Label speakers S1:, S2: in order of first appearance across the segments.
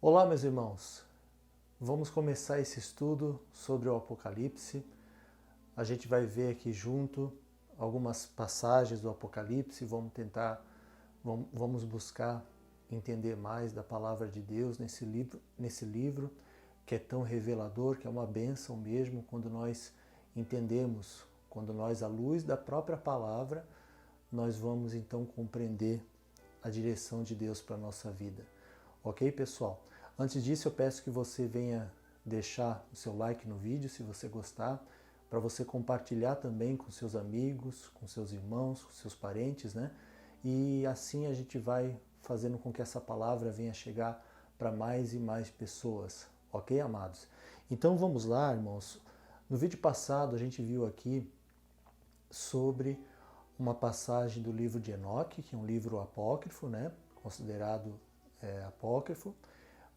S1: Olá, meus irmãos. Vamos começar esse estudo sobre o Apocalipse. A gente vai ver aqui junto algumas passagens do Apocalipse, vamos buscar entender mais da palavra de Deus nesse livro que é tão revelador, que é uma bênção mesmo quando nós entendemos, quando nós, à luz da própria palavra, nós vamos então compreender a direção de Deus para a nossa vida. Ok, pessoal? Antes disso, eu peço que você venha deixar o seu like no vídeo, se você gostar, para você compartilhar também com seus amigos, com seus irmãos, com seus parentes, né? E assim a gente vai fazendo com que essa palavra venha chegar para mais e mais pessoas, ok, amados? Então vamos lá, irmãos. No vídeo passado a gente viu aqui sobre uma passagem do livro de Enoque, que é um livro apócrifo, né? Considerado apócrifo,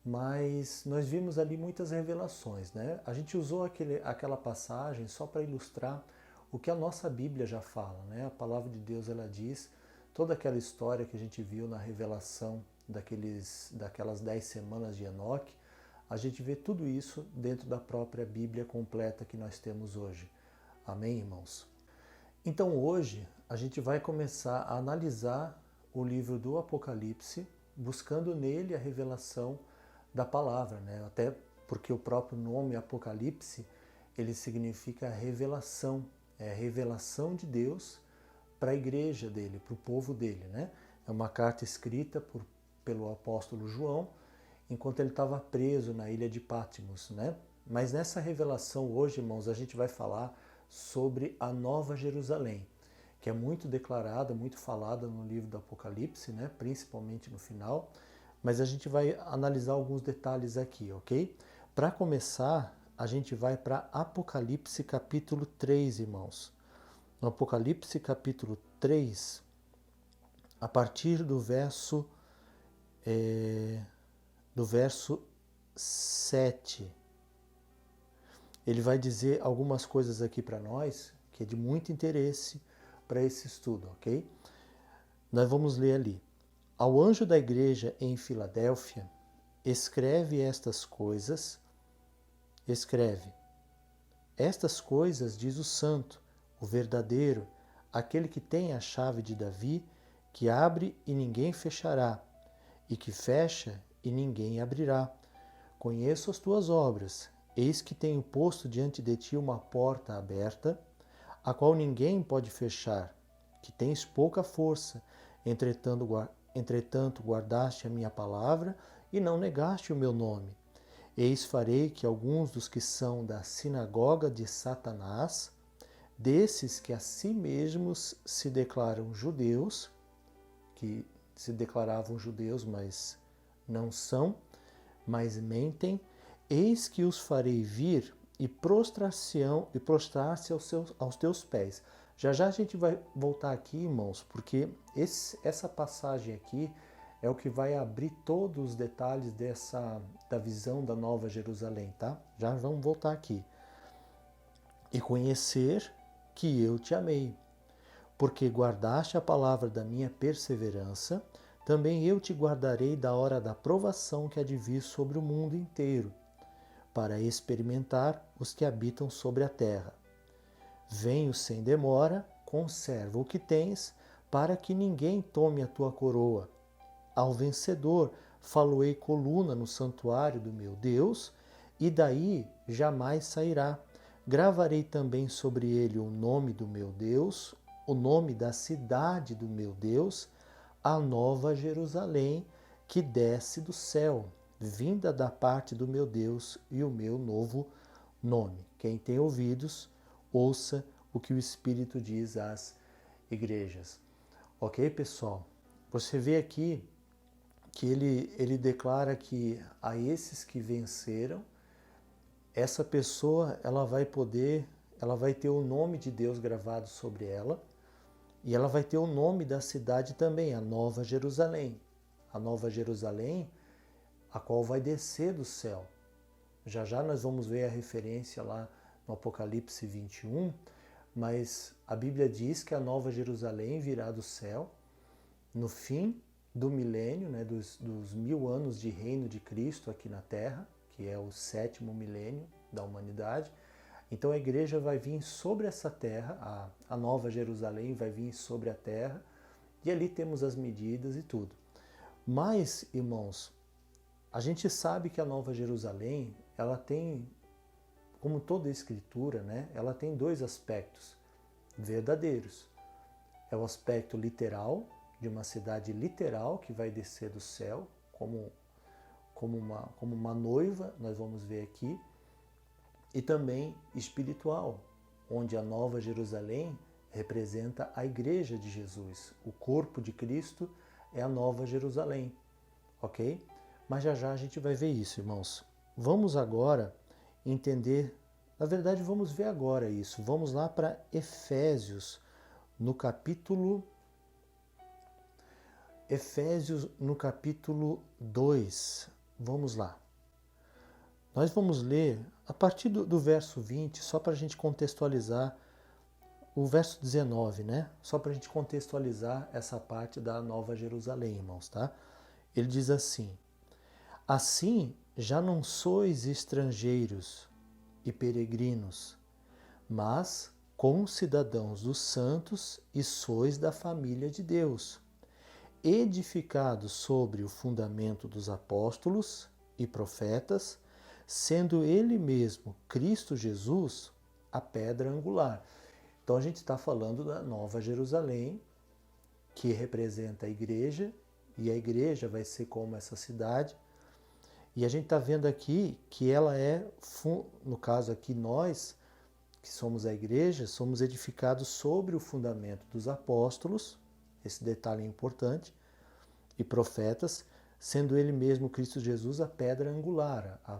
S1: mas nós vimos ali muitas revelações, né? A gente usou aquela passagem só para ilustrar o que a nossa Bíblia já fala, né? A palavra de Deus, ela diz toda aquela história que a gente viu na revelação daquelas 10 semanas de Enoque. A gente vê tudo isso dentro da própria Bíblia completa que nós temos hoje. Amém, irmãos? Então hoje a gente vai começar a analisar o livro do Apocalipse, buscando nele a revelação da palavra, né? Até porque o próprio nome Apocalipse, ele significa revelação, é a revelação de Deus para a igreja dele, para o povo dele, né? É uma carta escrita pelo apóstolo João, enquanto ele estava preso na ilha de Patmos, né? Mas nessa revelação hoje, irmãos, a gente vai falar sobre a Nova Jerusalém, que é muito declarada, muito falada no livro do Apocalipse, né? Principalmente no final, mas a gente vai analisar alguns detalhes aqui, ok? Para começar, a gente vai para Apocalipse capítulo 3, irmãos. No Apocalipse capítulo 3, a partir do verso 7, ele vai dizer algumas coisas aqui para nós que é de muito interesse para esse estudo, ok? Nós vamos ler ali. Ao anjo da igreja em Filadélfia, escreve estas coisas, estas coisas diz o santo, o verdadeiro, aquele que tem a chave de Davi, que abre e ninguém fechará, e que fecha e ninguém abrirá. Conheço as tuas obras, eis que tenho posto diante de ti uma porta aberta, a qual ninguém pode fechar, que tens pouca força, entretanto guardaste a minha palavra e não negaste o meu nome. Eis farei que alguns dos que são da sinagoga de Satanás, desses que a si mesmos se declaram judeus, que se declaravam judeus, mas não são, mas mentem, eis que os farei vir e prostrar-se aos teus pés. Já já a gente vai voltar aqui, irmãos, porque essa passagem aqui é o que vai abrir todos os detalhes da visão da Nova Jerusalém, tá? Já vamos voltar aqui. E conhecer que eu te amei, porque guardaste a palavra da minha perseverança, também eu te guardarei da hora da provação que há de vir sobre o mundo inteiro, para experimentar os que habitam sobre a terra. Venho sem demora, conserva o que tens, para que ninguém tome a tua coroa. Ao vencedor faloei coluna no santuário do meu Deus, e daí jamais sairá. Gravarei também sobre ele o nome do meu Deus, o nome da cidade do meu Deus, a nova Jerusalém, que desce do céu, vinda da parte do meu Deus, e o meu novo nome. Quem tem ouvidos, ouça o que o Espírito diz às igrejas. Ok, pessoal? Você vê aqui que ele declara que a esses que venceram, essa pessoa ela vai ter o nome de Deus gravado sobre ela, e ela vai ter o nome da cidade também, a Nova Jerusalém. A Nova Jerusalém, a qual vai descer do céu. Já já nós vamos ver a referência lá no Apocalipse 21, mas a Bíblia diz que a Nova Jerusalém virá do céu no fim do milênio, né, dos 1000 anos de reino de Cristo aqui na Terra, que é o 7º milênio da humanidade. Então a igreja vai vir sobre essa terra, a Nova Jerusalém vai vir sobre a terra, e ali temos as medidas e tudo. Mas, irmãos, a gente sabe que a Nova Jerusalém, ela tem, como toda escritura, né, ela tem dois aspectos verdadeiros. É o aspecto literal, de uma cidade literal que vai descer do céu, como uma noiva, nós vamos ver aqui, e também espiritual, onde a Nova Jerusalém representa a Igreja de Jesus. O corpo de Cristo é a Nova Jerusalém, ok? Mas já já a gente vai ver isso, irmãos. Vamos agora entender, na verdade vamos ver agora isso. Vamos lá para Efésios, no capítulo 2. Vamos lá. Nós vamos ler a partir do verso 20, só para a gente contextualizar o verso 19, né? Só para a gente contextualizar essa parte da Nova Jerusalém, irmãos, tá? Ele diz assim: assim já não sois estrangeiros e peregrinos, mas concidadãos dos santos e sois da família de Deus, edificados sobre o fundamento dos apóstolos e profetas, sendo ele mesmo, Cristo Jesus, a pedra angular. Então a gente está falando da Nova Jerusalém, que representa a igreja, e a igreja vai ser como essa cidade. E a gente está vendo aqui que ela é, no caso aqui nós, que somos a igreja, somos edificados sobre o fundamento dos apóstolos, esse detalhe é importante, e profetas, sendo ele mesmo, Cristo Jesus, a pedra angular, a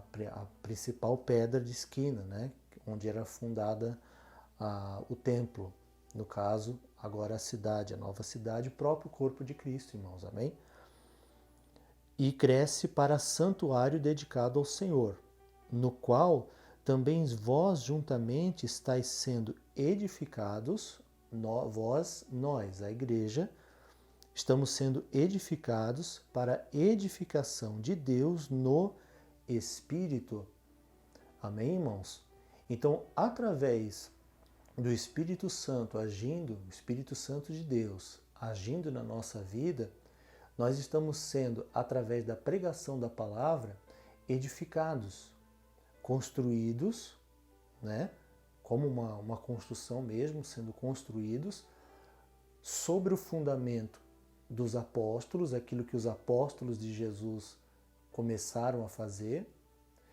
S1: principal pedra de esquina, né? Onde era fundada o templo, no caso, agora a cidade, a nova cidade, o próprio corpo de Cristo, irmãos, amém? E cresce para santuário dedicado ao Senhor, no qual também vós juntamente estáis sendo edificados, nós, a igreja, estamos sendo edificados para a edificação de Deus no Espírito. Amém, irmãos? Então, através do Espírito Santo agindo, o Espírito Santo de Deus agindo na nossa vida, nós estamos sendo, através da pregação da palavra, edificados, construídos, né? Como uma construção mesmo, sendo construídos sobre o fundamento dos apóstolos, aquilo que os apóstolos de Jesus começaram a fazer,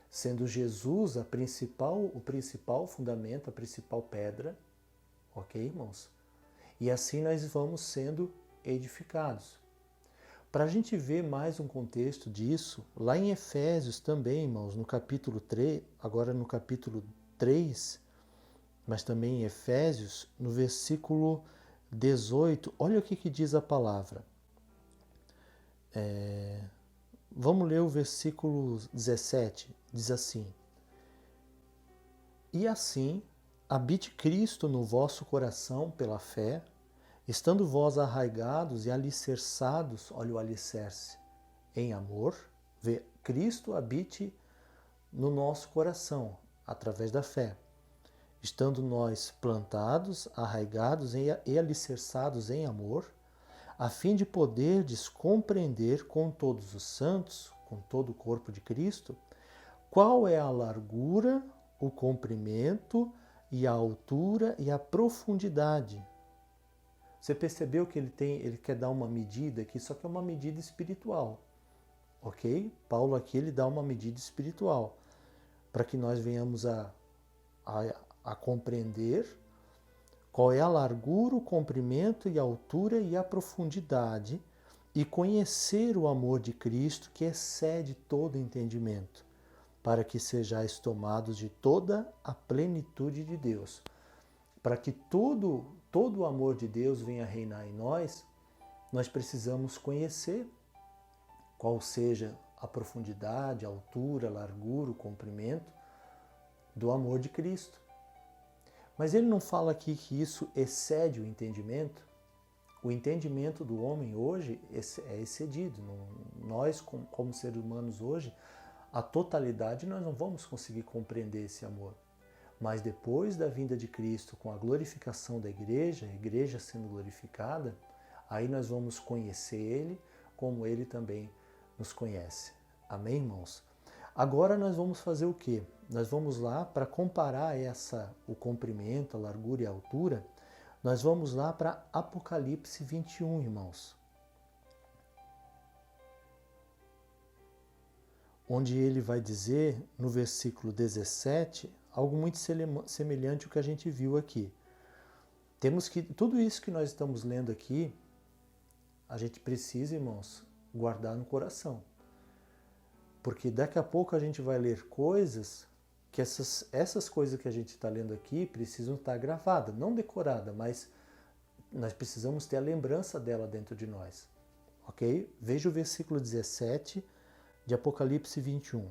S1: sendo Jesus o principal fundamento, a principal pedra, ok, irmãos? E assim nós vamos sendo edificados. Para a gente ver mais um contexto disso, lá em Efésios também, irmãos, no capítulo 3, agora no capítulo 3, mas também em Efésios, no versículo 18, olha o que diz a palavra. Vamos ler o versículo 17, diz assim: e assim habite Cristo no vosso coração pela fé, estando vós arraigados e alicerçados, olha o alicerce, em amor, Cristo habite no nosso coração, através da fé. Estando nós plantados, arraigados e alicerçados em amor, a fim de poderdes compreender com todos os santos, com todo o corpo de Cristo, qual é a largura, o comprimento e a altura e a profundidade. Você percebeu que ele quer dar uma medida aqui, só que é uma medida espiritual, ok? Paulo aqui ele dá uma medida espiritual, para que nós venhamos a compreender qual é a largura, o comprimento e a altura e a profundidade, e conhecer o amor de Cristo que excede todo entendimento, para que sejais tomados de toda a plenitude de Deus. Para que todo o amor de Deus venha reinar em nós, nós precisamos conhecer qual seja a profundidade, a altura, a largura, o comprimento do amor de Cristo. Mas ele não fala aqui que isso excede o entendimento? o entendimento do homem hoje é excedido. Nós, como seres humanos hoje, a totalidade nós não vamos conseguir compreender esse amor. Mas depois da vinda de Cristo, com a glorificação da igreja, a igreja sendo glorificada, aí nós vamos conhecer Ele como Ele também nos conhece. Amém, irmãos? Agora nós vamos fazer o quê? Nós vamos lá para comparar o comprimento, a largura e a altura. Nós vamos lá para Apocalipse 21, irmãos. Onde ele vai dizer, no versículo 17, algo muito semelhante ao que a gente viu aqui. Temos que, tudo isso que nós estamos lendo aqui, a gente precisa, irmãos, guardar no coração. Porque daqui a pouco a gente vai ler coisas que essas coisas que a gente está lendo aqui precisam estar gravadas, não decoradas, mas nós precisamos ter a lembrança dela dentro de nós. Ok? Veja o versículo 17 de Apocalipse 21.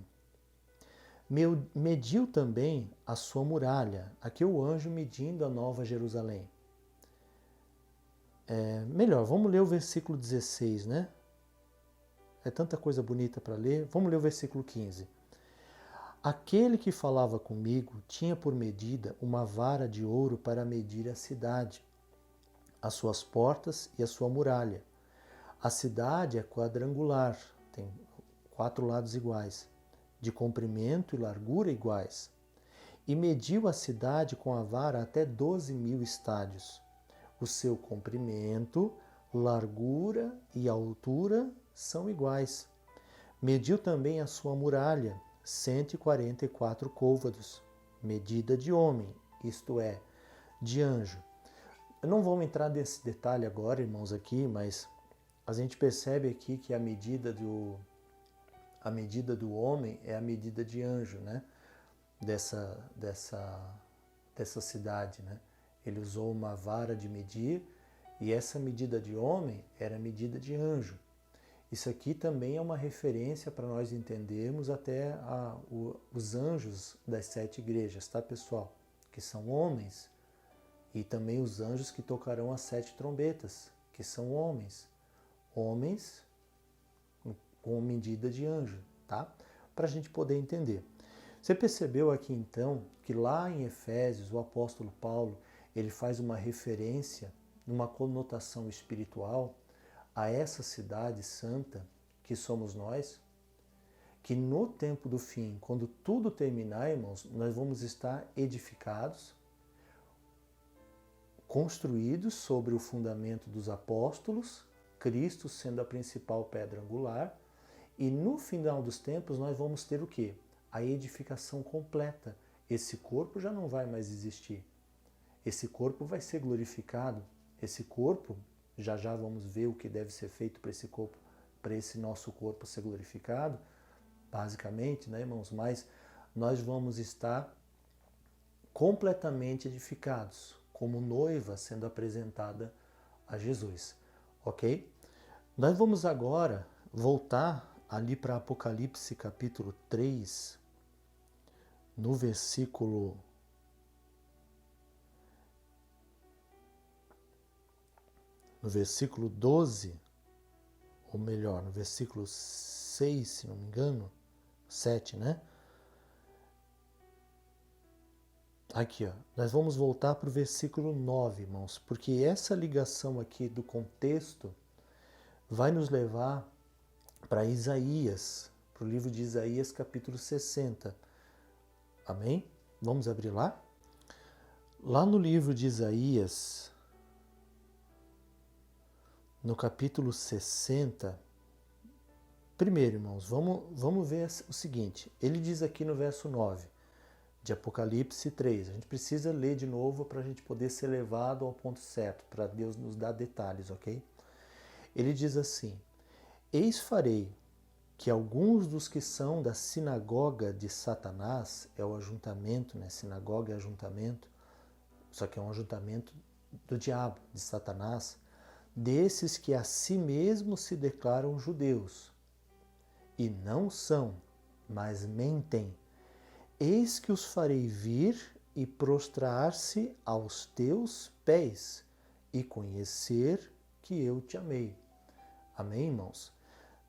S1: Mediu também a sua muralha. Aqui o anjo medindo a Nova Jerusalém. Melhor, vamos ler o versículo 16, né? É tanta coisa bonita para ler. Vamos ler o versículo 15. Aquele que falava comigo tinha por medida uma vara de ouro para medir a cidade, as suas portas e a sua muralha. A cidade é quadrangular, tem 4 lados iguais, de comprimento e largura iguais. E mediu a cidade com a vara até 12.000 estádios. O seu comprimento, largura e altura são iguais. Mediu também a sua muralha, 144 côvados, medida de homem, isto é, de anjo. Eu não vou entrar nesse detalhe agora, irmãos, aqui, mas a gente percebe aqui que a medida do homem é a medida de anjo, né? Dessa cidade, né? Ele usou uma vara de medir e essa medida de homem era a medida de anjo. Isso aqui também é uma referência para nós entendermos até os anjos das 7 igrejas, tá, pessoal? Que são homens, e também os anjos que tocarão as 7 trombetas, que são homens. Homens com medida de anjo, tá? Para a gente poder entender. Você percebeu aqui então que lá em Efésios o apóstolo Paulo ele faz uma referência, numa conotação espiritual, a essa cidade santa que somos nós, que no tempo do fim, quando tudo terminar, irmãos, nós vamos estar edificados, construídos sobre o fundamento dos apóstolos, Cristo sendo a principal pedra angular, e no final dos tempos nós vamos ter o quê? A edificação completa. Esse corpo já não vai mais existir. Esse corpo vai ser glorificado. Esse corpo, já vamos ver o que deve ser feito para esse corpo, para esse nosso corpo ser glorificado, basicamente, né, irmãos? Mas nós vamos estar completamente edificados, como noiva sendo apresentada a Jesus, ok? Nós vamos agora voltar ali para Apocalipse capítulo 3, no versículo 12, ou melhor, no versículo 6, se não me engano, 7, né? Aqui, ó, nós vamos voltar para o versículo 9, irmãos, porque essa ligação aqui do contexto vai nos levar para Isaías, para o livro de Isaías, capítulo 60. Amém? Vamos abrir lá? Lá no livro de Isaías, no capítulo 60, primeiro, irmãos, vamos ver o seguinte. Ele diz aqui no verso 9 de Apocalipse 3. A gente precisa ler de novo para a gente poder ser levado ao ponto certo, para Deus nos dar detalhes, ok? Ele diz assim: Eis farei que alguns dos que são da sinagoga de Satanás, é o ajuntamento, né? Sinagoga é ajuntamento, só que é um ajuntamento do diabo, de Satanás, desses que a si mesmos se declaram judeus, e não são, mas mentem. Eis que os farei vir e prostrar-se aos teus pés, e conhecer que eu te amei. Amém, irmãos?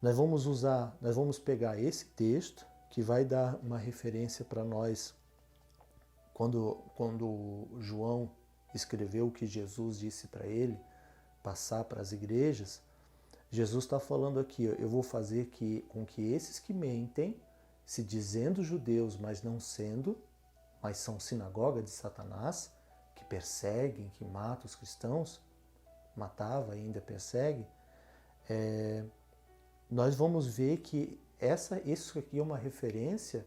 S1: Nós vamos pegar esse texto que vai dar uma referência para nós quando João escreveu o que Jesus disse para ele passar para as igrejas. Jesus está falando aqui, eu vou fazer com que esses que mentem, se dizendo judeus, mas não sendo, mas são sinagoga de Satanás, que perseguem, que matam os cristãos, matava e ainda persegue, nós vamos ver que isso aqui é uma referência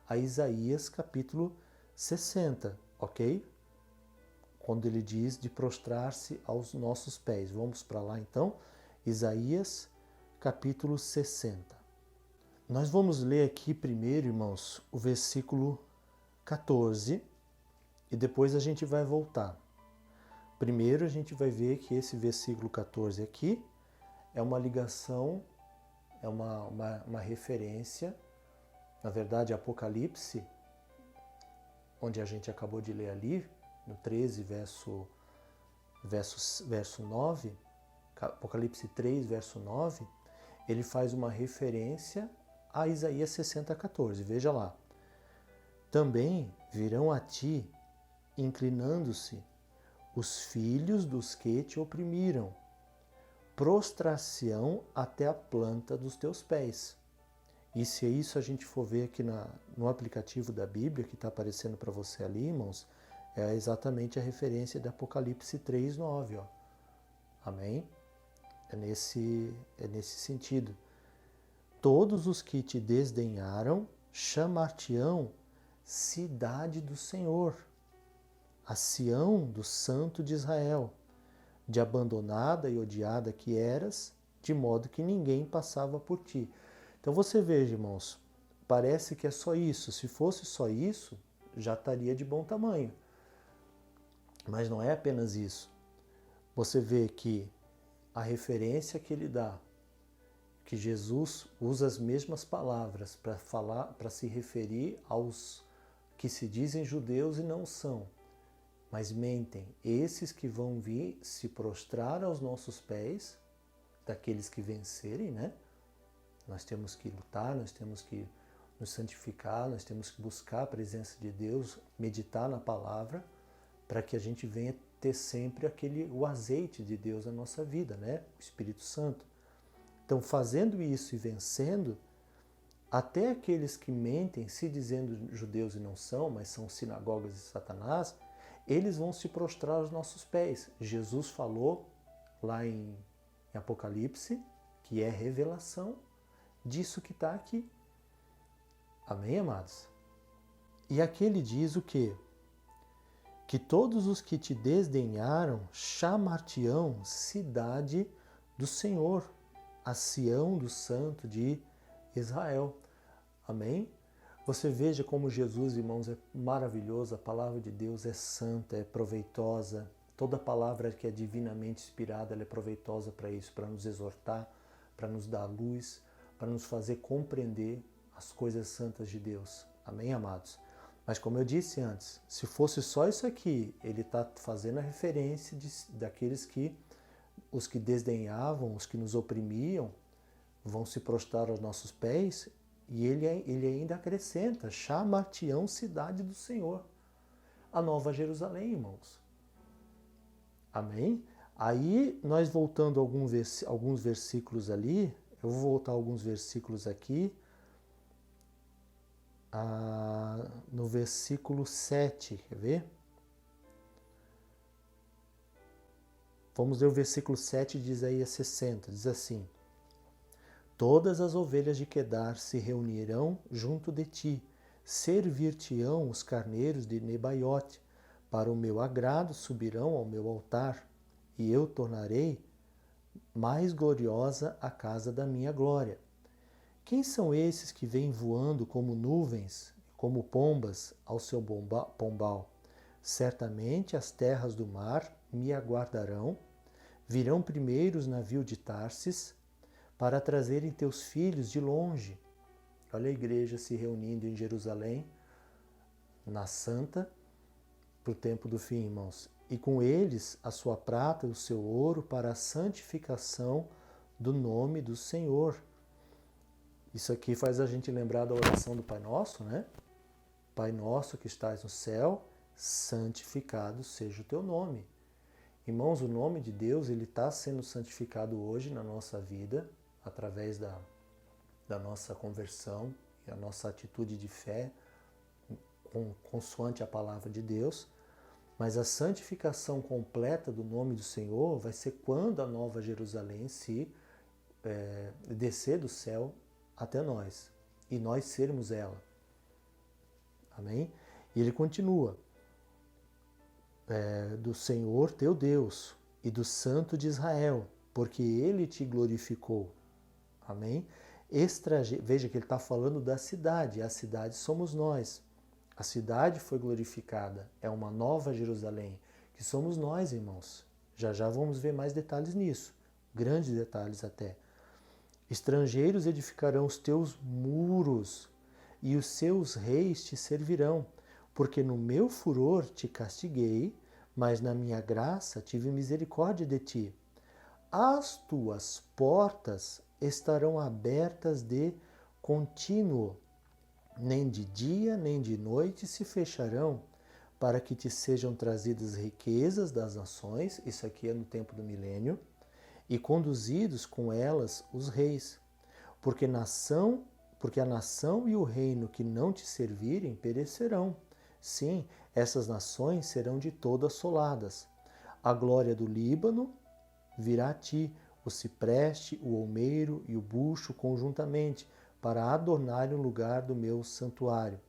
S1: a Isaías capítulo 60, ok? Quando ele diz de prostrar-se aos nossos pés. Vamos para lá então, Isaías capítulo 60. Nós vamos ler aqui primeiro, irmãos, o versículo 14 e depois a gente vai voltar. Primeiro a gente vai ver que esse versículo 14 aqui é uma ligação, é uma referência, na verdade Apocalipse, onde a gente acabou de ler ali, no 13, verso 9, Apocalipse 3, verso 9, ele faz uma referência a Isaías 60, 14. Veja lá. Também virão a ti, inclinando-se, os filhos dos que te oprimiram, prostrar-se-ão até a planta dos teus pés. E se isso a gente for ver aqui no aplicativo da Bíblia, que está aparecendo para você ali, irmãos, é exatamente a referência de Apocalipse 3, 9. Ó. Amém? É nesse sentido. Todos os que te desdenharam chamar-te-ão cidade do Senhor, a Sião do Santo de Israel, de abandonada e odiada que eras, de modo que ninguém passava por ti. Então você veja, irmãos, parece que é só isso. Se fosse só isso, já estaria de bom tamanho. Mas não é apenas isso. Você vê que a referência que ele dá, que Jesus usa as mesmas palavras para se referir aos que se dizem judeus e não são, mas mentem. Esses que vão vir se prostrar aos nossos pés, daqueles que vencerem, né? Nós temos que lutar, nós temos que nos santificar, nós temos que buscar a presença de Deus, meditar na palavra, para que a gente venha ter sempre o azeite de Deus na nossa vida, né? O Espírito Santo. Então, fazendo isso e vencendo, até aqueles que mentem, se dizendo judeus e não são, mas são sinagogas de Satanás, eles vão se prostrar aos nossos pés. Jesus falou lá em Apocalipse, que é revelação disso que está aqui. Amém, amados? E aqui ele diz o quê? Que todos os que te desdenharam chamar-te-ão cidade do Senhor, a Sião do Santo de Israel. Amém? Você veja como Jesus, irmãos, é maravilhoso, a palavra de Deus é santa, é proveitosa. Toda palavra que é divinamente inspirada, ela é proveitosa para isso, para nos exortar, para nos dar luz, para nos fazer compreender as coisas santas de Deus. Amém, amados? Mas como eu disse antes, se fosse só isso aqui, ele está fazendo a referência daqueles que, os que desdenhavam, os que nos oprimiam, vão se prostrar aos nossos pés, e ele ainda acrescenta, chamar-te-ão cidade do Senhor, a Nova Jerusalém, irmãos. Amém? Aí, nós voltando alguns versículos ali, eu vou voltar alguns versículos aqui, no versículo 7, quer ver? Vamos ler o versículo 7 de Isaías 60, diz assim: Todas as ovelhas de Quedar se reunirão junto de ti, servir-te-ão os carneiros de Nebaiote, para o meu agrado subirão ao meu altar, e eu tornarei mais gloriosa a casa da minha glória. Quem são esses que vêm voando como nuvens, como pombas ao seu pombal? Certamente as terras do mar me aguardarão, virão primeiro os navios de Tarsis, para trazerem teus filhos de longe. Olha a igreja se reunindo em Jerusalém, na Santa, para o tempo do fim, irmãos. e com eles a sua prata e o seu ouro para a santificação do nome do Senhor. Isso aqui faz a gente lembrar da oração do Pai Nosso, né? Pai nosso que estás no céu, santificado seja o teu nome. Irmãos, o nome de Deus ele está sendo santificado hoje na nossa vida, através da nossa conversão e a nossa atitude de fé, consoante a palavra de Deus. Mas a santificação completa do nome do Senhor vai ser quando a Nova Jerusalém descer do céu até nós, e nós sermos ela. Amém? E ele continua, do Senhor teu Deus e do Santo de Israel, porque ele te glorificou. Amém? Veja que ele está falando da cidade, a cidade somos nós. A cidade foi glorificada, é uma nova Jerusalém, que somos nós, irmãos. Já já vamos ver mais detalhes nisso, grandes detalhes até. Estrangeiros edificarão os teus muros, e os seus reis te servirão, porque no meu furor te castiguei, mas na minha graça tive misericórdia de ti. As tuas portas estarão abertas de contínuo, nem de dia nem de noite se fecharão, para que te sejam trazidas riquezas das nações, isso aqui é no tempo do milênio, e conduzidos com elas os reis, porque a nação e o reino que não te servirem perecerão. Sim, essas nações serão de todo assoladas. A glória do Líbano virá a ti, o cipreste, o olmeiro e o bucho conjuntamente, para adornarem o lugar do meu santuário.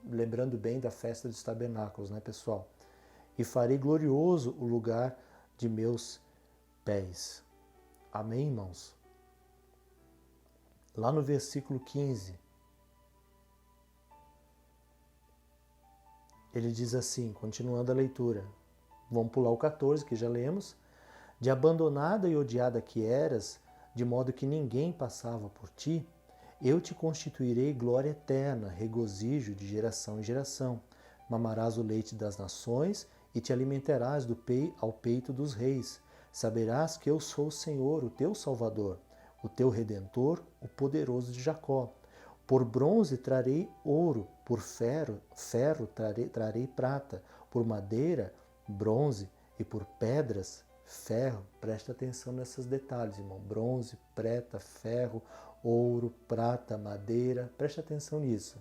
S1: Lembrando bem da festa dos tabernáculos, né, pessoal? E farei glorioso o lugar de meus pés. Amém, irmãos? Lá no versículo 15, ele diz assim, continuando a leitura. Vamos pular o 14, que já lemos. De abandonada e odiada que eras, de modo que ninguém passava por ti, eu te constituirei glória eterna, regozijo de geração em geração. Mamarás o leite das nações e te alimentarás ao peito dos reis. Saberás que eu sou o Senhor, o teu Salvador, o teu Redentor, o poderoso de Jacó. Por bronze trarei ouro, por ferro trarei prata, por madeira, bronze e por pedras, ferro. Presta atenção nesses detalhes, irmão. Bronze, prata, ferro, ouro, prata, madeira. Presta atenção nisso.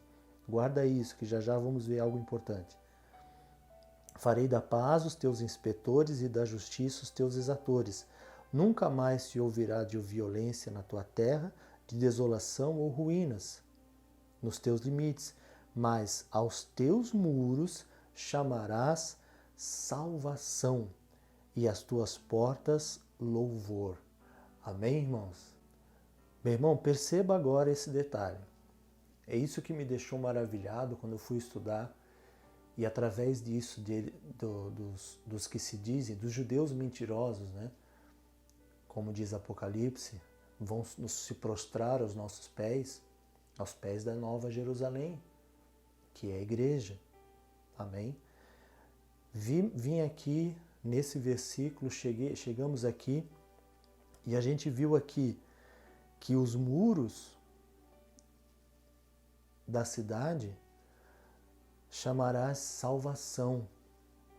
S1: Guarda isso, que já já vamos ver algo importante. Farei da paz os teus inspetores e da justiça os teus exatores. Nunca mais se ouvirá de violência na tua terra, de desolação ou ruínas nos teus limites, mas aos teus muros chamarás salvação e às tuas portas louvor. Amém, irmãos? Meu irmão, perceba agora esse detalhe. É isso que me deixou maravilhado quando eu fui estudar, e através disso, dos que se dizem, dos judeus mentirosos, né? Como diz Apocalipse, vão se prostrar aos nossos pés da Nova Jerusalém, que é a igreja. Amém? Vim aqui, nesse versículo, chegamos aqui, e a gente viu aqui que os muros da cidade chamarás salvação.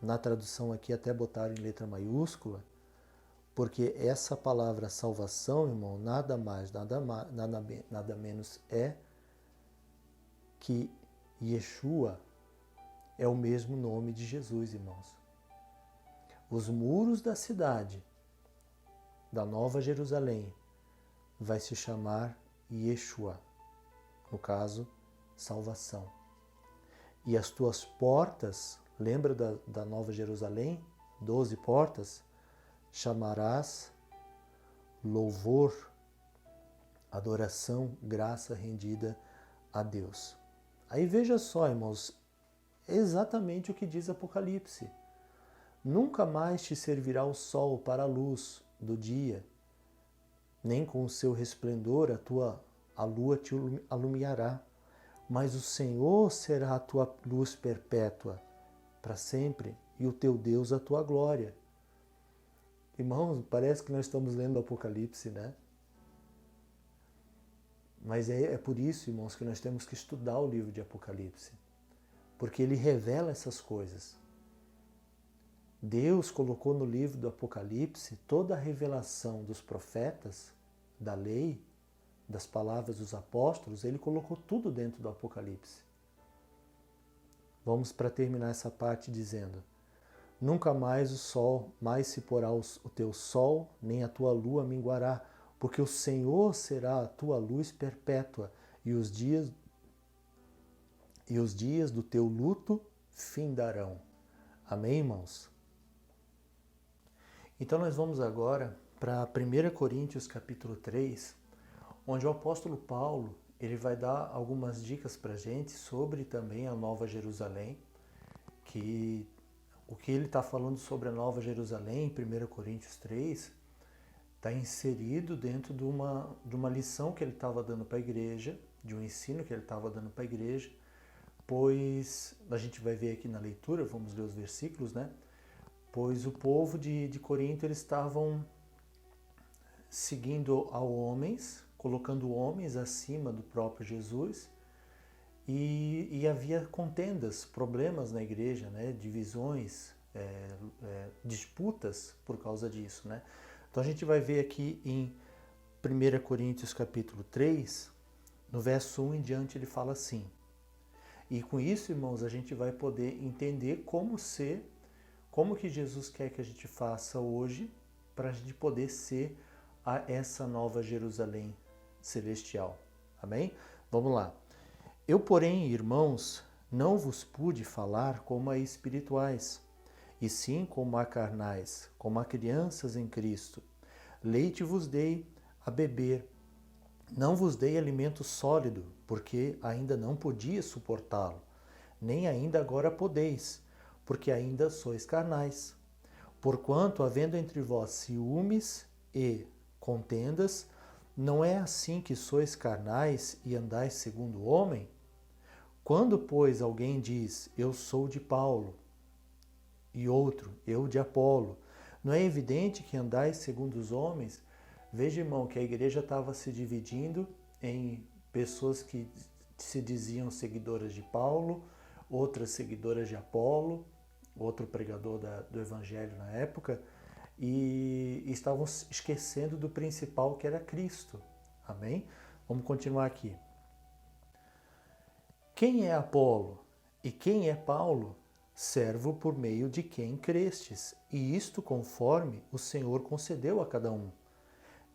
S1: Na tradução aqui até botaram em letra maiúscula, porque essa palavra salvação, irmão, nada mais, nada menos é que Yeshua é o mesmo nome de Jesus, irmãos. Os muros da cidade, da Nova Jerusalém, vai se chamar Yeshua, no caso, salvação. E as tuas portas, lembra da Nova Jerusalém? 12 portas, chamarás louvor, adoração, graça rendida a Deus. Aí veja só, irmãos, exatamente o que diz Apocalipse. Nunca mais te servirá o sol para a luz do dia, nem com o seu resplendor a lua te alumiará, mas o Senhor será a tua luz perpétua, para sempre, e o teu Deus a tua glória. Irmãos, parece que nós estamos lendo o Apocalipse, né? Mas é por isso, irmãos, que nós temos que estudar o livro de Apocalipse. Porque ele revela essas coisas. Deus colocou no livro do Apocalipse toda a revelação dos profetas, da lei, das palavras dos apóstolos, ele colocou tudo dentro do Apocalipse. Vamos para terminar essa parte dizendo: nunca mais o sol, mais se porá o teu sol, nem a tua lua minguará, porque o Senhor será a tua luz perpétua, e os dias do teu luto findarão. Amém, irmãos? Então nós vamos agora para 1 Coríntios capítulo 3, onde o apóstolo Paulo ele vai dar algumas dicas para a gente sobre também a Nova Jerusalém, que o que ele está falando sobre a Nova Jerusalém em 1 Coríntios 3 está inserido dentro de uma lição que ele estava dando para a igreja, de um ensino que ele estava dando para a igreja, pois a gente vai ver aqui na leitura, vamos ler os versículos, né? Pois o povo de Corinto eles estavam seguindo a homens, colocando homens acima do próprio Jesus, e havia contendas, problemas na igreja, né? Divisões, disputas por causa disso, né? Então a gente vai ver aqui em 1 Coríntios capítulo 3, no verso 1 em diante, ele fala assim: e com isso, irmãos, a gente vai poder entender como que Jesus quer que a gente faça hoje para a gente poder ser a essa nova Jerusalém celestial. Amém? Vamos lá. Eu, porém, irmãos, não vos pude falar como a espirituais, e sim como a carnais, como a crianças em Cristo. Leite vos dei a beber, não vos dei alimento sólido, porque ainda não podia suportá-lo, nem ainda agora podeis, porque ainda sois carnais. Porquanto, havendo entre vós ciúmes e contendas, não é assim que sois carnais e andais segundo o homem? Quando, pois, alguém diz, eu sou de Paulo, e outro, eu de Apolo, não é evidente que andais segundo os homens? Veja, irmão, que a igreja estava se dividindo em pessoas que se diziam seguidoras de Paulo, outras seguidoras de Apolo, outro pregador do evangelho na época, e estavam esquecendo do principal, que era Cristo. Amém? Vamos continuar aqui. Quem é Apolo e quem é Paulo? Servo por meio de quem crestes, e isto conforme o Senhor concedeu a cada um.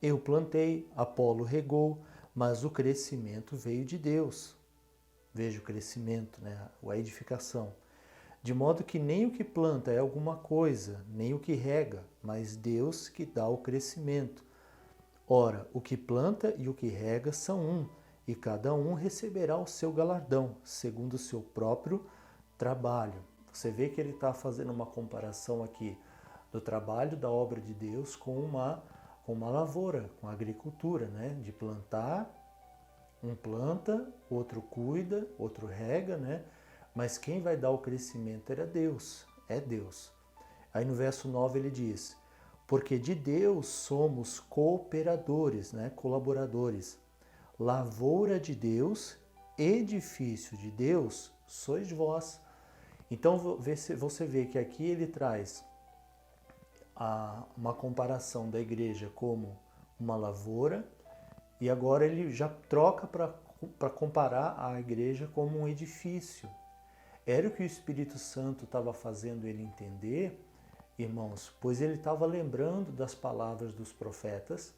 S1: Eu plantei, Apolo regou, mas o crescimento veio de Deus. Veja o crescimento, né? A edificação. De modo que nem o que planta é alguma coisa, nem o que rega, mas Deus que dá o crescimento. Ora, o que planta e o que rega são um, e cada um receberá o seu galardão, segundo o seu próprio trabalho. Você vê que ele está fazendo uma comparação aqui do trabalho da obra de Deus com uma lavoura, com a agricultura, né? De plantar, um planta, outro cuida, outro rega, né? Mas quem vai dar o crescimento era Deus, é Deus. Aí no verso 9 ele diz, porque de Deus somos cooperadores, né? Colaboradores. Lavoura de Deus, edifício de Deus, sois vós. Então você vê que aqui ele traz uma comparação da igreja como uma lavoura, e agora ele já troca para comparar a igreja como um edifício. Era o que o Espírito Santo estava fazendo ele entender, irmãos, pois ele estava lembrando das palavras dos profetas,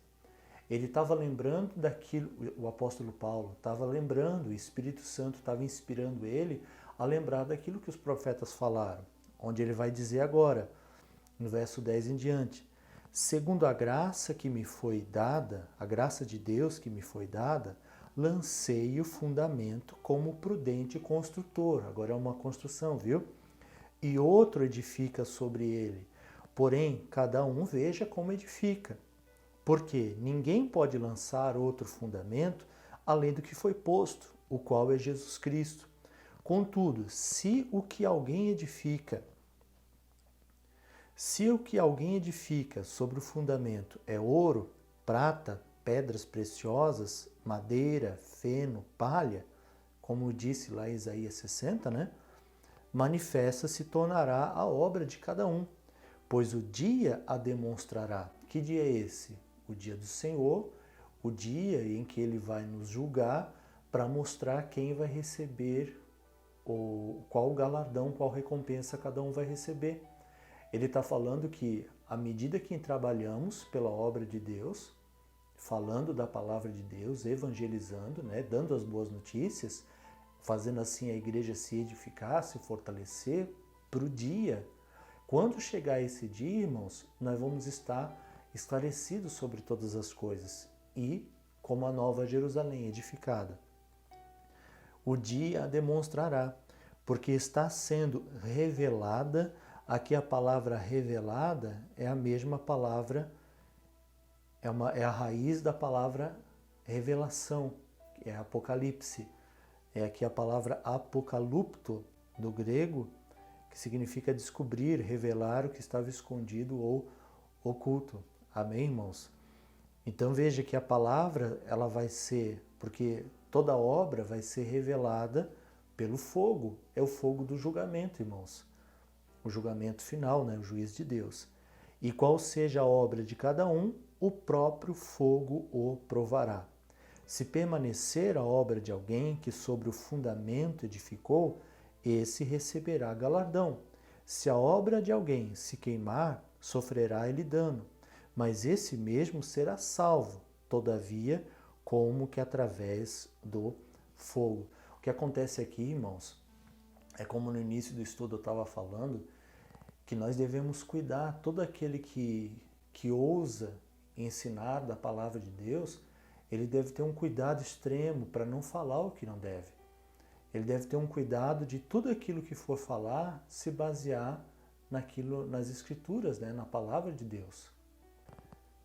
S1: ele estava lembrando daquilo, o apóstolo Paulo estava lembrando, o Espírito Santo estava inspirando ele a lembrar daquilo que os profetas falaram, onde ele vai dizer agora, no verso 10 em diante, segundo a graça que me foi dada, a graça de Deus que me foi dada, lancei o fundamento como prudente construtor. Agora é uma construção, viu? E outro edifica sobre ele. Porém, cada um veja como edifica. Porque ninguém pode lançar outro fundamento além do que foi posto, o qual é Jesus Cristo. Contudo, se o que alguém edifica Se o que alguém edifica sobre o fundamento é ouro, prata, pedras preciosas, madeira, feno, palha, como disse lá em Isaías 60, né? Manifesta se tornará a obra de cada um, pois o dia a demonstrará. Que dia é esse? O dia do Senhor, o dia em que Ele vai nos julgar para mostrar quem vai receber, qual galardão, qual recompensa cada um vai receber. Ele está falando que à medida que trabalhamos pela obra de Deus, falando da palavra de Deus, evangelizando, né, dando as boas notícias, fazendo assim a igreja se edificar, se fortalecer para o dia. Quando chegar esse dia, irmãos, nós vamos estar esclarecidos sobre todas as coisas e como a nova Jerusalém edificada. O dia a demonstrará, porque está sendo revelada. Aqui a palavra revelada é a mesma palavra, é a raiz da palavra revelação, que é Apocalipse. É aqui a palavra apocalupto, do grego, que significa descobrir, revelar o que estava escondido ou oculto. Amém, irmãos? Então veja que a palavra, ela vai ser, porque toda obra vai ser revelada pelo fogo. É o fogo do julgamento, irmãos. O julgamento final, né? O juiz de Deus. E qual seja a obra de cada um, o próprio fogo o provará. Se permanecer a obra de alguém que sobre o fundamento edificou, esse receberá galardão. Se a obra de alguém se queimar, sofrerá ele dano, mas esse mesmo será salvo, todavia, como que através do fogo. O que acontece aqui, irmãos, é como no início do estudo eu estava falando, que nós devemos cuidar, todo aquele que ousa ensinar da palavra de Deus, ele deve ter um cuidado extremo para não falar o que não deve. Ele deve ter um cuidado de tudo aquilo que for falar se basear nas escrituras, né, na palavra de Deus.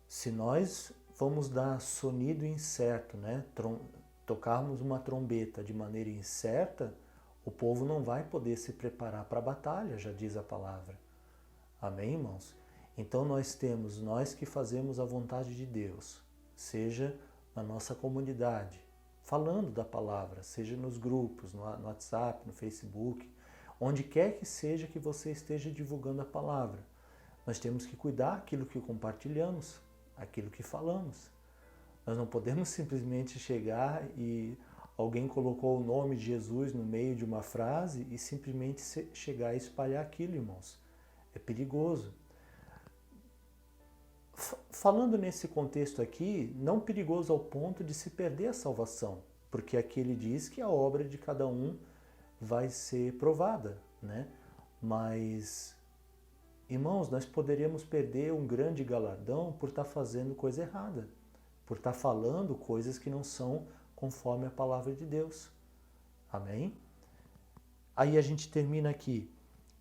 S1: Se nós vamos dar sonido incerto, né, tocarmos uma trombeta de maneira incerta, o povo não vai poder se preparar para a batalha, já diz a palavra. Amém, irmãos? Então nós que fazemos a vontade de Deus, seja na nossa comunidade, falando da palavra, seja nos grupos, no WhatsApp, no Facebook, onde quer que seja que você esteja divulgando a palavra. Nós temos que cuidar aquilo que compartilhamos, aquilo que falamos. Nós não podemos simplesmente chegar e alguém colocou o nome de Jesus no meio de uma frase e simplesmente chegar e espalhar aquilo, irmãos. É perigoso. Falando nesse contexto aqui, não perigoso ao ponto de se perder a salvação, porque aqui ele diz que a obra de cada um vai ser provada, né? Mas, irmãos, nós poderíamos perder um grande galardão por estar fazendo coisa errada, por estar falando coisas que não são conforme a palavra de Deus. Amém? Aí a gente termina aqui.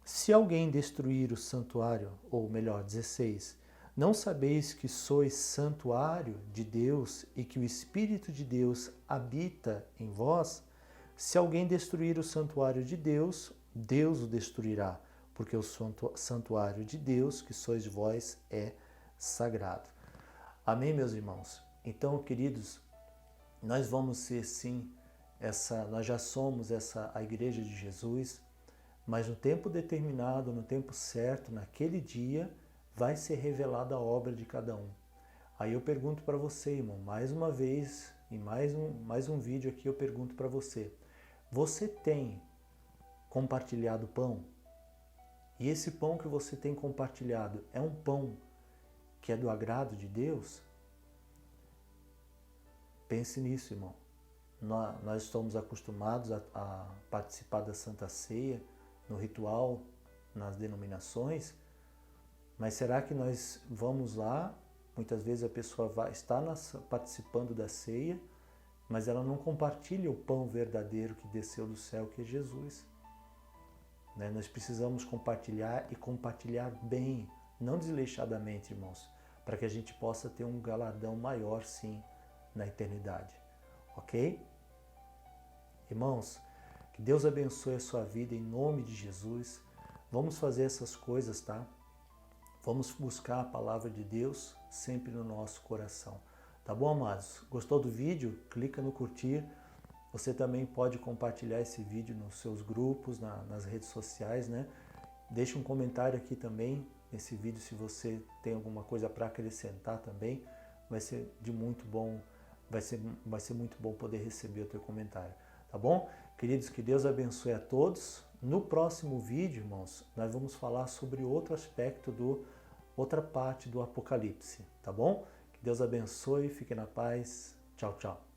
S1: Se alguém destruir o santuário, ou melhor, 16, não sabeis que sois santuário de Deus e que o Espírito de Deus habita em vós? Se alguém destruir o santuário de Deus, Deus o destruirá, porque o santuário de Deus, que sois vós, é sagrado. Amém, meus irmãos? Então, queridos, nós vamos ser sim, nós já somos a Igreja de Jesus, mas no tempo determinado, no tempo certo, naquele dia, vai ser revelada a obra de cada um. Aí eu pergunto para você, irmão, mais uma vez, em mais um vídeo aqui eu pergunto para você, você tem compartilhado pão? E esse pão que você tem compartilhado é um pão que é do agrado de Deus? Pense nisso, irmão. Nós estamos acostumados a participar da Santa Ceia, no ritual, nas denominações, mas será que nós vamos lá? Muitas vezes a pessoa está participando da ceia, mas ela não compartilha o pão verdadeiro que desceu do céu, que é Jesus. Né? Nós precisamos compartilhar e compartilhar bem, não desleixadamente, irmãos, para que a gente possa ter um galardão maior, sim, na eternidade. Ok? Irmãos, que Deus abençoe a sua vida em nome de Jesus. Vamos fazer essas coisas, tá? Vamos buscar a palavra de Deus sempre no nosso coração. Tá bom, amados? Gostou do vídeo? Clica no curtir. Você também pode compartilhar esse vídeo nos seus grupos, nas redes sociais, né? Deixa um comentário aqui também nesse vídeo se você tem alguma coisa para acrescentar também. Vai ser de muito bom, vai ser muito bom poder receber o teu comentário, tá bom? Queridos, que Deus abençoe a todos. No próximo vídeo, irmãos, nós vamos falar sobre outro aspecto outra parte do Apocalipse, tá bom? Que Deus abençoe, fique na paz. Tchau, tchau.